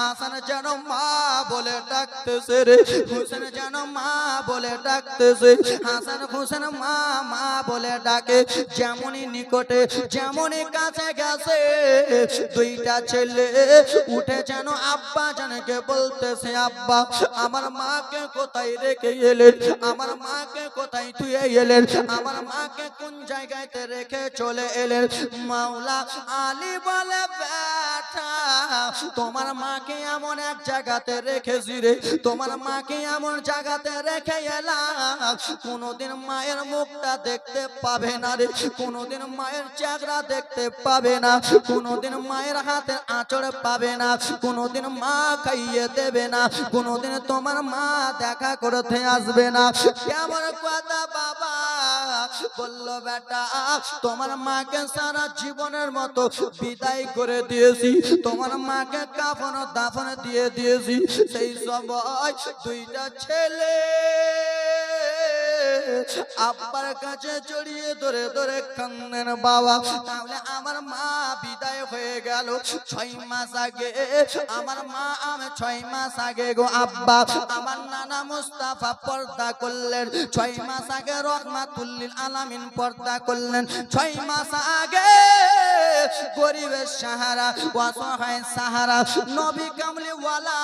হাসান যেন মা বলে ডাকতেছে রে, হোসেন যেন মা বলে ডাকতেছে। হাসান হোসেন মা মা বলে ডাকে, যেমনই নিকটে যেমনই কাছে গেছে দুইটা ছেলে উঠে যেন আব্বা জানকে বলতেছে, আব্বা আমার মাকে কোথায় রেখে এলেন, আমার মাকে কোথায় থুয়ে এলেন, আমার মাকে কোন জায়গাতে রেখে চলে এলেন। মাওলা আলী বলে, বেটা তোমার মাকে এমন এক জায়গাতে রেখেছি রে, তোমার মাকে এমন জায়গাতে রেখে এলাম কোনোদিন মায়ের মুখটা দেখতে পাবে না রে, কোনোদিন মায়ের চেহারা দেখতে পাবে না, কোনোদিন মায়ের হাতে আঁচড় পাবে না, কোনোদিন মা খাইয়ে দেবে না, কোনোদিন তোমার মা দেখা করতে আসবে না। কেমন কথা বাবা বলল, বেটা তোমার মাকে সারা জীবনের মতো বিদায় করে দিয়েছি, তোমার মাকে কাফন দাফন দিয়ে দিয়েছি। সেই সময় দুইটা ছেলে আব্বার কাছে জড়িয়ে ধরে ধরে কান্দেন, বাবা তাহলে আমার মা বিদায় হয়ে গেল 6 মাস আগে, আমার মা আমি 6 মাস আগে গো আব্বা আমার নানা মুস্তাফা পর্দা করলেন, 6 মাস আগে রহমাতুল লিল আলামিন পর্দা করলেন, 6 মাস আগে গরিবের সাহারা অসহায় সাহারা নবী কামলিওয়ালা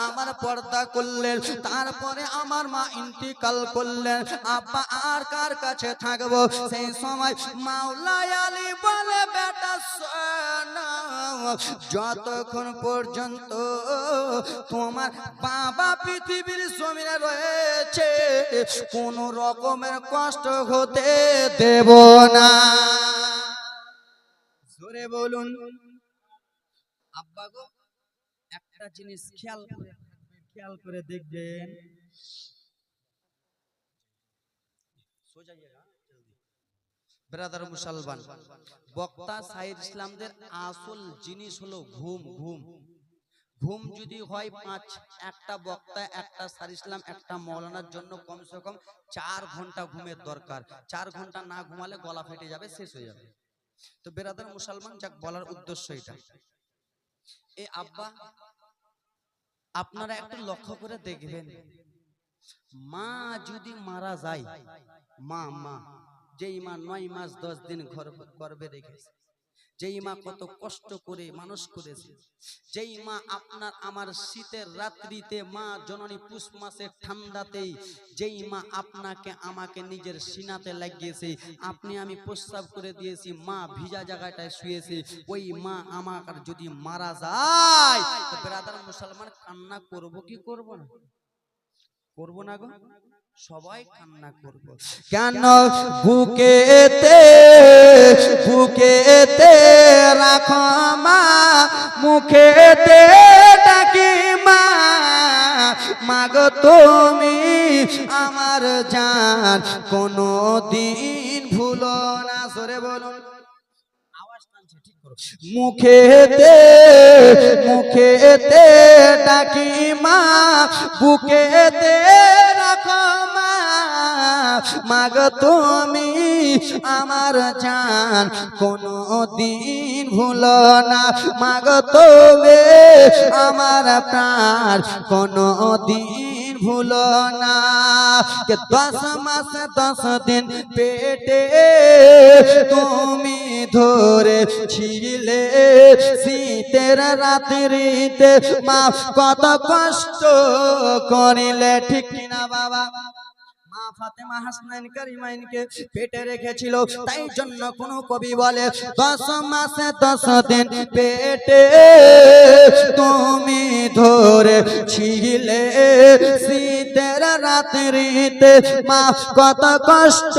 আমার পর্দা করলেন। তারপরে আমার মা ইন্তিকাল করলেন, আব্বা আর কার কাছে থাকবো? সেই সময় মাওলা আলী বলে, বেটা শোনো, যতক্ষণ পর্যন্ত তোমার বাবা পৃথিবীর জমিনে রয়েছে কোন রকমের কষ্ট হতে দেব না। জোরে বলুন। আব্বা গো একটা জিনিস খেয়াল করে দেখবেন, ব্রাদার মুসলমান বক্তা সাইদ ইসলামদের আসল জিনিস হলো ঘুম। ঘুম ঘুম যদি হয় একটা বক্তা একটা সাইদ ইসলাম একটা মৌলানার জন্য কমসে কম 4 ঘন্টা ঘুমের দরকার। 4 ঘন্টা না ঘুমালে গলা ফেটে যাবে, শেষ হয়ে যাবে। তো ব্রাদার মুসলমান যাক বলার উদ্দেশ্য এটা, এ আব্বা আপনারা একটু লক্ষ্য করে দেখবেন, মা যদি মারা যায়, মা যেই মা 9 মাস 10 দিন গর্ভে রেখেছে, যেই মা কত কষ্ট করে মানুষ করেছে, যেই মা আপনার আমার শীতের রাত্রিতে মা জননী পুষ মাসের ঠান্ডাতেই যেই মা আপনাকে আমাকে নিজের সিনাতে লাগিয়েছে, আপনি আমি প্রস্রাব করে দিয়েছি, মা ভিজা জায়গাটায় শুয়েছে, ওই মা আমার যদি মারা যায় তো ব্রাদার মুসলমান কান্না করব কি করব না? করব না গো, সবাই কান্না করব। কেন বুকেতে রাখো মা, মুখেতে ডাকি মা, মাগো তুমি আমার জান কোনো দিন ভুলো না। জোরে বলুন, মুখেতে ডাকি মা, বুকেতে রাখো মা, মাগো তুমি আমার জান কোনো দিন ভুলো না, মাগো তুমি আমার প্রাণ কোনো দিন ভুলো না। 10 মাস 10 দিন পেটে তুমি ধরেছিলে, শীতের রাত্রিতে মা কত কষ্ট করিলে, ঠিক কিনা বাবা? মা ফাতেমা হাসনাইন কারিমাইনকে পেটে রেখেছিল, তাই জন্য কোন কবি বলে 10 মাসে 10 দিন পেটে তুমি ধরেছিলে, শীতের রাত্রিতে মা কত কষ্ট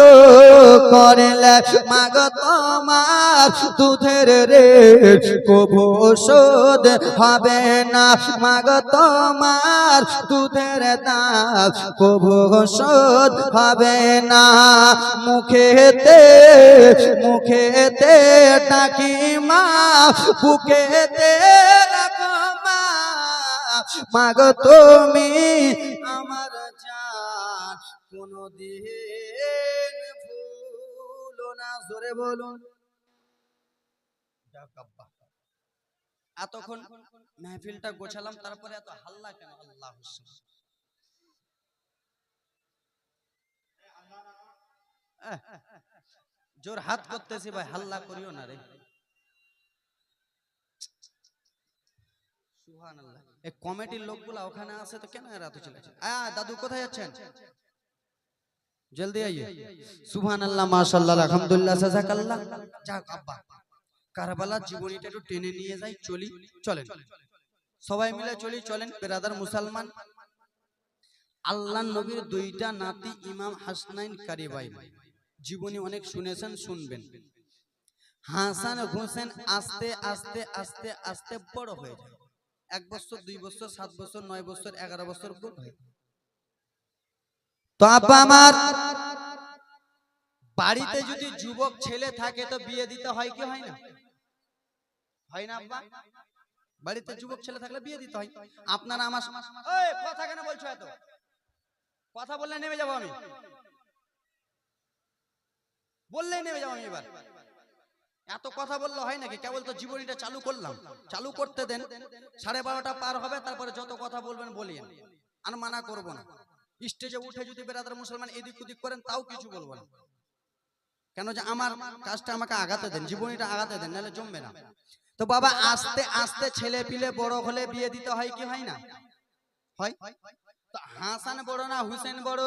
করলে, মাগো তোমার দুধের রেট কবু শোধ হবে না, মাগো তোমার দুধের দাম কবু শোধ হবে না। মুখেতে ডাকি মা, বুকেতে রাখো মা, মাগো তুমি আমার জান কোনদিন ভুলো না। জোরে বলুন। এতক্ষণ মেহফিলটা গোছালাম, তারপরে এত হাল্লা কেন? আল্লাহ জোর হাত করতেছি ভাই, হাল্লা করিও না রে। সুবহানাল্লাহ। এই কমিটির লোকগুলা ওখানে আছে তো কেন এরা তো চলে যাচ্ছে? দাদু কোথায় যাচ্ছেন? জলদি আইয়ে। সুবহানাল্লাহ, মাশাআল্লাহ, আলহামদুলিল্লাহ, জাযাকাল্লাহ। যাক আব্বা, কারবালার জীবনীটা একটু টেনে নিয়ে যাই, চলি, চলেন সবাই মিলে চলি, চলেন ব্রাদার মুসলমান। আল্লাহর নবীর দুইটা নাতি ইমাম হাসনাইন কারিবাই জীবনী অনেক শুনেছেন, শুনবেন। হাসান হোসেন আস্তে আস্তে আস্তে আস্তে বড় হয়ে যায়। 1 বছর, 2 বছর, 7 বছর, 9 বছর, 11 বছর করে। তো আব্বা আমার, বাড়িতে যদি যুবক ছেলে থাকে তো বিয়ে দিতে হয় কি হয় না? হয় না আব্বা? বাড়িতে যুবক ছেলে থাকলে বিয়ে দিতে হয়। আপনারা আমার ওই কথা কেন বলছো? এত কথা বললে নেমে যাবো আমি, বললেই নেমে যাবো আমি। এবার এত কথা বললে হয় নাকি? কেবল তো জীবনীটা চালু করলাম, চালু করতে দেন। 12:30টা পার হবে, তারপরে যত কথা বলবেন বলিয়েন, আর মানা করবো না। স্টেজে উঠে যদি বেরাদার মুসলমান এদিক ওদিক করেন তাও কিছু বলবো না, কেন যে আমার কাজটা আমাকে আগাতে দেন, জীবনীটা আগাতে দেন, নাহলে জমবে না। তো বাবা, আস্তে আস্তে ছেলে পিলে বড় হলে বিয়ে দিতে হয় কি হয় না? হয়। তো হাসান বড় না হুসেন বড়?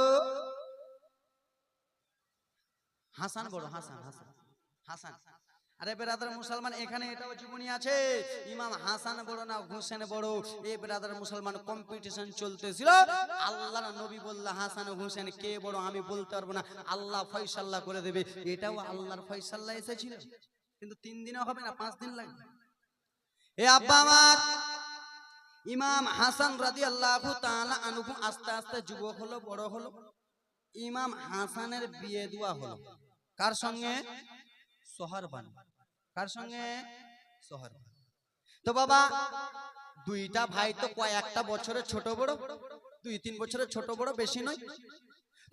হাসান বড়। হাসান হাসান হাসান। আরে বেরাদার মুসলমান, এখানে এটাও জীবনী আছে। ইমাম হাসান বড় না হুসেন বড়? এই বেরাদার মুসলমান কম্পিটিশন চলতেছিল। আল্লাহর নবী বলল হাসান হুসেন কে বড় আমি বলতে পারবো না, আল্লাহ ফয়সালা করে দেবে। এটাও আল্লাহর ফয়সালা এসেছিল, কিন্তু 3 দিনও হবে না, 5 দিন লাগবে। এ আব্বা আমার, ইমাম হাসান রাদিয়াল্লাহু তাআলা আনহু আস্তে আস্তে যুবক হলো, বড় হলো। ইমাম হাসানের বিয়ে দেওয়া হলো কার সঙ্গে? সোহরবানু। কার সঙ্গে? সোহরবানু। তো বাবা, দুইটা ভাই তো কয়েকটা বছরের ছোট বড়, 2-3 বছরের ছোট বড়, বেশি নয়।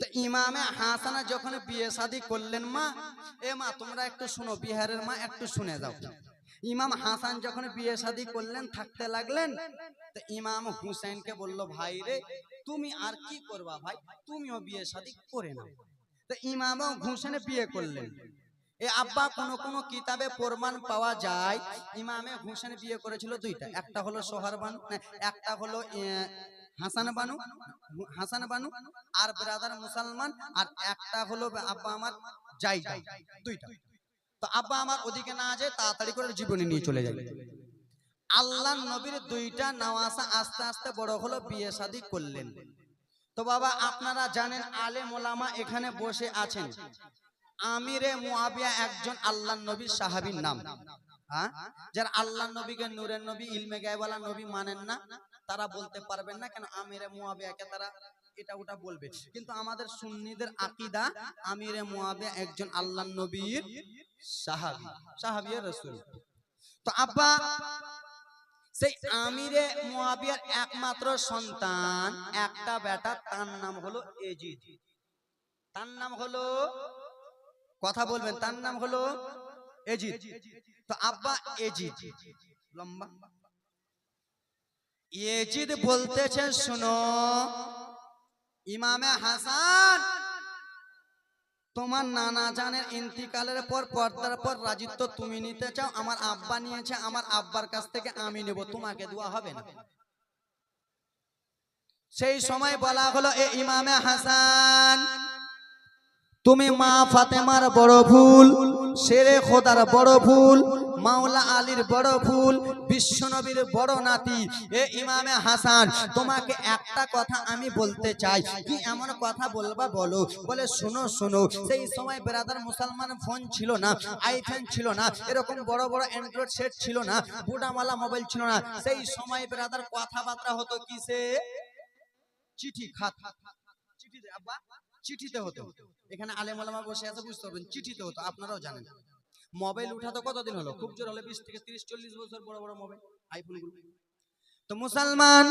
তো ইমামে হাসান যখন বিয়ে শাদী করলেন, মা এ মা তোমরা একটু শুনো, বিহারের মা একটু শুনে যাও। ইমাম হাসান যখন বিয়ে শাদী করলেন, থাকতে লাগলেন, তো ইমাম হুসেনকে বলল, ভাই রে তুমি আর কি করবা ভাই, তুমিও বিয়ে শাদী করে নাও। তো ইমাম হুসেন বিয়ে করলেন। এ আব্বা, কোন কিতাবে প্রমাণ পাওয়া যায় ইমামে হুসেন বিয়ে করেছিল দুইটা, একটা হলো সোহরবানু, একটা হলো হাসান বানু আর ব্রাদার মুসলমান, আর একটা হলো আব্বা আমার জায়গা, দুইটা। তো আব্বা আমার ওদিকে না যায়, তাড়াতাড়ি করে জীবনী নিয়ে চলে যায়। আল্লাহর নবীর দুইটা নওয়াসা আস্তে আস্তে বড় হলো, বিয়ে শাদী করলেন। তো বাবা, আপনারা জানেন আলেম ওলামা এখানে বসে আছেন। আমিরে মুয়াবিয়া একজন আল্লাহর নবীর সাহাবীর নাম। যারা আল্লাহর নবীকে নূরের নবী, ইলমে গায়বালা নবী মানেন না, তারা বলতে পারবেন না, কেন আমিরে মুয়াবিয়াকে তারা এটা ওটা বলবে। কিন্তু আমাদের সুন্নিদের আকীদা, আমিরে মুয়াবিয়া একজন আল্লাহর নবীর সাহাবী, সাহাবীয়ে রাসূল। তো আব্বা, সেই আমিরে মুয়াবিয়ার একমাত্র সন্তান, একটা বেটা, তার নাম হলো এজিদ। তার নাম হলো, কথা বলবেন, তার নাম হলো এজিদ। তো আব্বা এজিদ লম্বা, এজিদ বলতেছেন, শুনো ইমামে হাসান, তোমার নানা জানের ইন্তিকালের পর পর্দার পর রাজিত্ব তুমি নিতে চাও, আমার আব্বা নিয়েছে, আমার আব্বার কাছ থেকে আমি নেব, তোমাকে দেওয়া হবে না। সেই সময় বলা হলো, এ ইমামে হাসান, তুমি মা ফাতেমার বড় ভুল, শেরে খোদার বড় ভুল, মাওলা আলীর বড় ভুল, বিশ্বনবীর বড় নাতি। এ ইমামে হাসান, তোমাকে একটা কথা আমি বলতে চাই। কি এমন কথা বলবা বলো? বলে, শুনো শুনো, সেই সময় ব্রাদার মুসলমান ফোন ছিল না, আইফোন ছিল না, এরকম বড় বড় অ্যান্ড্রয়েড সেট ছিল না, বুড়ামালা মোবাইল ছিল না। সেই সময় ব্রাদার কথাবার্তা হতো কিসে? চিঠি, খাত, চিঠিতে আব্বা, চিঠিতে হতো। এখানে আলেম ওলামা বসে আছে, বুঝতে পারবেন, চিঠিতে হতো। আপনারাও জানেন, মোবাইল উঠাতো কতদিন হলো? খুব জোর হলে 20 থেকে 30-40 বছর, বড় বড় মোবাইল, আইফোন গুলো। তো মুসলমান,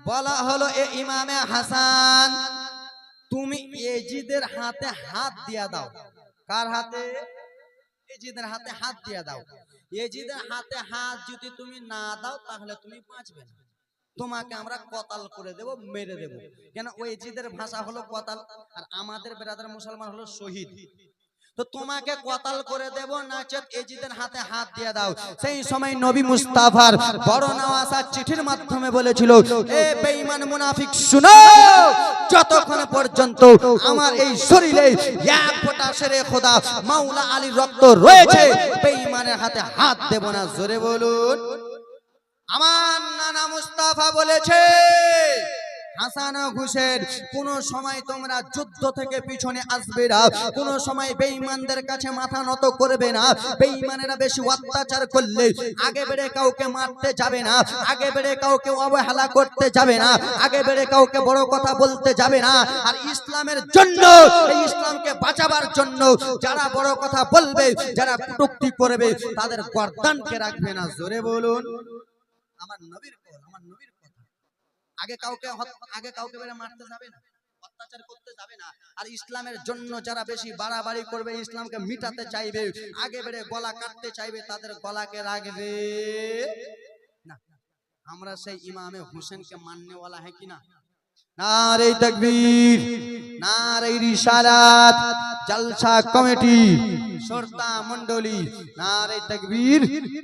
বলা হলো, এ ইমামে হাসান, তুমি এজিদের হাতে হাত দিয়া দাও। কার হাতে? এজিদের হাতে হাত দিয়ে দাও। এজিদের হাতে হাত যদি তুমি না দাও তাহলে তুমি বাঁচবে না, তোমাকে আমরা কতাল করে দেব, মেরে দেব। কেন ওই এজিদের ভাষা হলো কতাল, আর আমাদের ব্রাদার মুসলমান হলো শহীদ। তো তোমাকে কতাল করে দেব, নাচেত এজিদের হাতে হাত দিয়ে দাও। সেই সময় নবী মুস্তাফার বড় নওয়াজা চিঠির মাধ্যমে বলেছিল, এ বেঈমান মুনাফিক শুনো, যতক্ষণ পর্যন্ত আমার এই শরীরে এক ফোঁটা শেরে খোদা মাওলা আলীর রক্ত রয়েছে, বেঈমানের হাতে হাত দেব না। জোরে বলুন। আমার নানা মুস্তাফা বলেছে, হাসান হুসেন কোন সময় তোমরা যুদ্ধ থেকে পিছনে আসবে না, কোন সময় বেঈমানদের কাছে মাথা নত করবে না। বেঈমানেরা বেশি অত্যাচার করলে আগে বেড়ে কাউকে মারতে যাবে না, আগে বেড়ে কাউকে অবহেলা করতে যাবে না, আগে বেড়ে কাউকে বড় কথা বলতে যাবে না। আর ইসলামের জন্য, এই ইসলামকে বাঁচাবার জন্য যারা বড় কথা বলবে, যারা কটূক্তি করবে, তাদের গর্দানকে রাখবে না। জোরে বলুন। আমার নবীর কল, আমার নবীর কথা। আগে কাউকে বেড়ে মারতে যাবে না, অত্যাচার করতে যাবে না। আর ইসলামের জন্য যারা বেশি বাড়াবাড়ি করবে, ইসলামকে মিটাতে চাইবে, আগে বেড়ে গলা কাটতে চাইবে, তাদের গলাকে রাখবে না। আমরা সেই ইমামে হোসেনকে মাননেওয়ালা है কি না? নারে তাকবীর, নারে রিসালাত, জলসা কমিটি, শ্রোতা মণ্ডলী, নারে তাকবীর,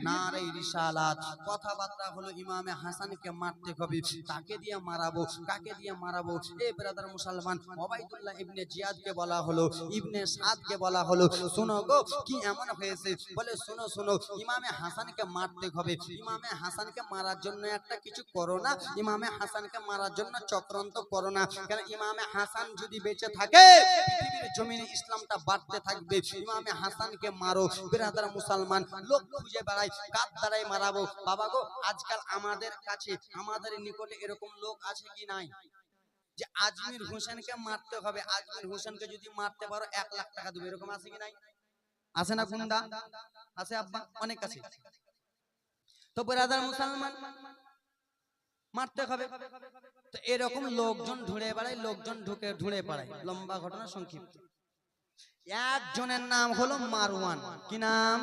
নারে রিসালাত। কথাবার্তা হলো ইমামে হাসানকে মারতে হবে। তাকে দিয়ে মারাবো, কাকে দিয়ে মারাবো? এ ব্রাদার মুসলমান, ওবাইদুল্লাহ ইবনে জিয়াদকে বলা হলো, ইবনে সাদকে বলা হলো, শোনো গো কি এমন হয়েছে? বলে শোনো শোনো, ইমামে হাসানকে মারতে হবে। ইমামে হাসানকে মারার জন্য একটা কিছু করো না, ইমামে হাসানকে মারার জন্য চক্রান্ত করো না। কেন ইমামে হাসান যদি বেঁচে থাকে, পৃথিবীর জমিনে ইসলামটা বাড়তে থাকবে। ইমামে হাসানকে মারো। ব্রাদার মুসলমান, লোক খুঁজে বেড়ায় কার দ্বারাই মারাবো। বাবা গো, আজকাল আমাদের কাছে, আমাদের নিকটে এরকম লোক আছে কি নাই যে আজমির হোসেনকে মারতে হবে, আজমির হোসেনকে যদি মারতে পারো 1 লাখ টাকা দেবে, এরকম আছে কি নাই? আছে না কুন্দা? আছে আব্বা, অনেক আছে। তো ব্রাদার মুসলমান, মারতে হবে। তো এরকম লোকজন ঢুঁড়ে বেড়ায়, লোকজন ঢুঁড়ে বেড়ায়। লম্বা ঘটনা সংক্ষিপ্ত। একজনের নাম হলো মারওয়ান। কি নাম?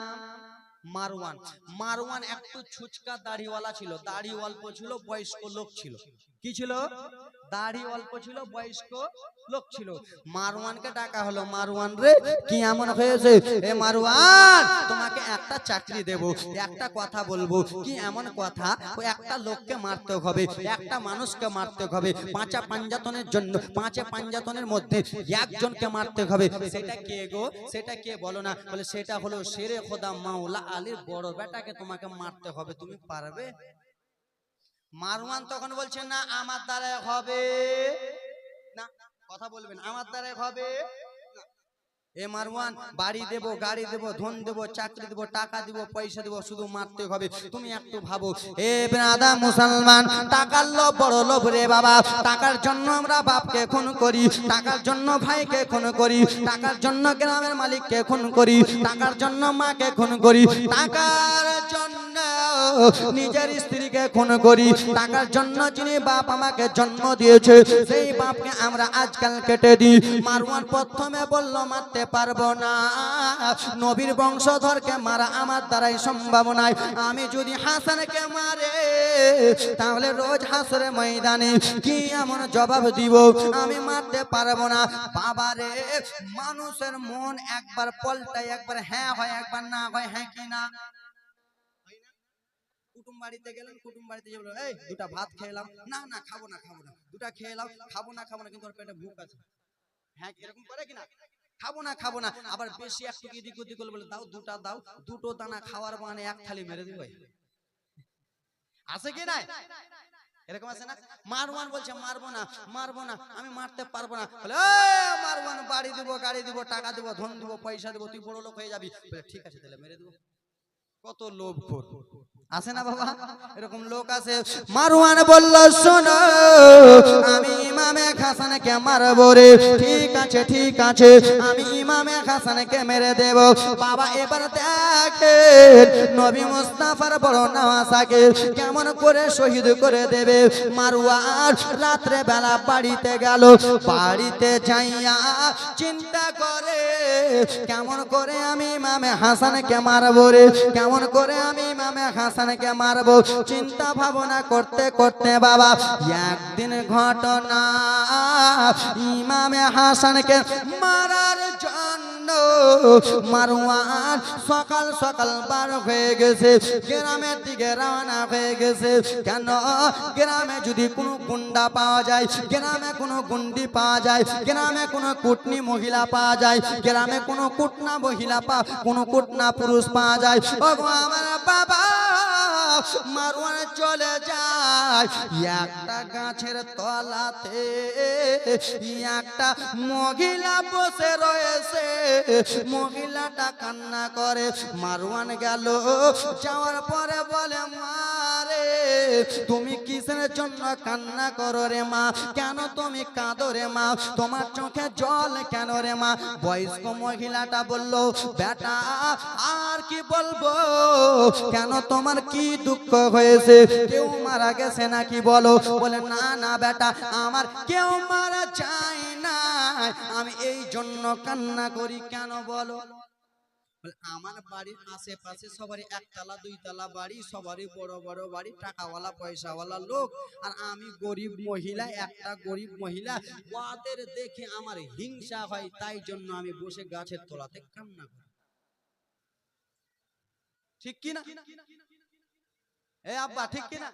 মারওয়ান। মারওয়ান একটু ছুচকা দাড়িওয়ালা ছিল, দাড়ি অল্প ছিল, বয়স্ক লোক ছিল। কি ছিল? দাড়ি অল্প ছিল, বয়স্ক লোক ছিল। মারওয়ানকে ডাকা হলো, মারওয়ান রে কি এমন হয়েছে? এ মারওয়ান, তোমাকে একটা চাকরি দেব, একটা কথা বলবো। কি এমন কথা? ও একটা লোককে মারতে হবে, একটা মানুষকে মারতে হবে। 5 পাঞ্জাতনের জন্য, 5 পাঞ্জাতনের মধ্যে একজনকে মারতে হবে। সেটা কে গো? সেটা কে বলো না? বলে সেটা হলো শেরে খোদা মাওলা আলীর বড় বেটাকে তোমাকে মারতে হবে। তুমি পারবে? মারওয়ান তখন বলছে, না আমার দ্বারা হবে না। কথা বলবেন, আমার দ্বারা হবে না। এ মারওয়ান, বাড়ি দেব, গাড়ি দেব, ধন দেব, চাকরি দেব, টাকা দেব, পয়সা দেব, শুধু মারতে হবে। তুমি একটু ভাবো। এ ব্রাদার মুসলমান, টাকার লোভ বড় লোভ রে বাবা। টাকার জন্য আমরা বাপকে খুন করি, টাকার জন্য ভাইকে খুন করি, টাকার জন্য গ্রামের মালিককে খুন করি, টাকার জন্য মাকে খুন করি, টাকার জন্য নিজের স্ত্রীকে খুন করি, টাকার জন্য যিনি বাপ আমাকে জন্ম দিয়েছে সেই বাপকে আমরা আজকাল কেটে দিই। মারওয়ান প্রথমে বলল, মারতে পারবো না, নবীর বংশধরকে মারা আমার দ্বারাই সম্ভব নয়। আমি যদি হাসানকে মারে তাহলে রোজ হাসরে ময়দানে কি এমন জবাব দিব? আমি মারতে পারবো না। বাবারে, মানুষের মন একবার পল্টায়, একবার হ্যাঁ হয়, একবার না হয়। হ্যাঁ কি না? কুটুম বাড়িতে গেলেন, কুটুম বাড়িতে যে বলল, এই দুটা ভাত খেলাম, না না খাবো না, খাবো না। দুটা খেলাম, খাবো না, খাবো না, কিন্তু ওর পেটে ভুক আছে। হ্যাঁ, এরকম করে কিনা? খাবো না, খাবো না। আবার বেশি একটু এদিক ওদিক করলে বলে, দাও দুটা দাও, দুটো দানা খাওয়ার মানে 1 থালি মেরে দিব। আছে কি নাই? এরকম আছে না? মারওয়ান বলছে, মারবো না, মারবো না, আমি মারতে পারবো না। বলে, মারওয়ান, বাড়ি দিব, গাড়ি দিব, টাকা দিব, ধন দিব, পয়সা দিব, তুই বড় লোক হয়ে যাবি। বলে, ঠিক আছে তাহলে মেরে দেবো। কত লোভ খোর আছে না বাবা? এরকম লোক আছে। মারওয়ান বলল, শোনো, আমি ইমামে হাসানকে মারবো রে। ঠিক আছে ঠিক আছে, আমি ইমামে হাসানকে মেরে দেব। বাবা এবার দেখেন নবী মুস্তাফার বড় নওয়াসাকে কেমন করে শহীদ করে দেবে। মারওয়ান রাত্রে বেলা বাড়িতে গেল, বাড়িতে যাইয়া চিন্তা করে কেমন করে আমি ইমামে হাসানকে মারবো রে, কেমন করে আমি ইমামে হাসানকে মারবো। চিন্তা ভাবনা করতে করতে বাবা একদিন ঘটনা, ইমামে হাসানকে মারার জন্য মারওয়ান সকাল সকাল বার হয়ে গেছে, গ্রামের দিকে রওনা হয়ে গেছে। কেন গ্রামে যদি কোনো গুন্ডা পাওয়া যায়, গ্রামে কোনো গুন্ডি পাওয়া যায়, গ্রামে কোনো কুটনি মহিলা পাওয়া যায়, গ্রামে কোনো কুটনা মহিলা কোনো কুটনা পুরুষ পাওয়া যায়, ও আমার বাবা মারওয়ান চলে যায় একটা গাছের তলাতে, একটা মহিলা বসে রয়েছে, মহিলাটা কান্না করে। মারওয়ান গেল, যাওয়ার পরে বলে মারে তুমি কিসের জন্য কান্না করো রে মা, কেন তুমি কাঁদো রে মা, তোমার চোখে জল কেন রে মা। বয়স্ক মহিলাটা বলল বেটা আর কি বলবো, কেন তোমার কি দুঃখ হয়েছে, কেউ মারা গেছে নাকি বলো। বলে না না বেটা আমার কেউ মারা যায় না, আমি এই জন্য কান্না করি। কেন বলো। আমার বাড়ির আশেপাশে সবারই একতলা দুইতলা বাড়ি, সবারই বড় বড় বাড়ি, টাকাওয়ালা পয়সাওয়ালা লোক, আর আমি গরিব মহিলা, একটা গরিব মহিলা, ওদের দেখে আমার হিংসা হয়, তাই জন্য আমি বসে গাছের তলাতে কান্না করি। ঠিক কিনা এ আব্বা, ঠিক কিনা?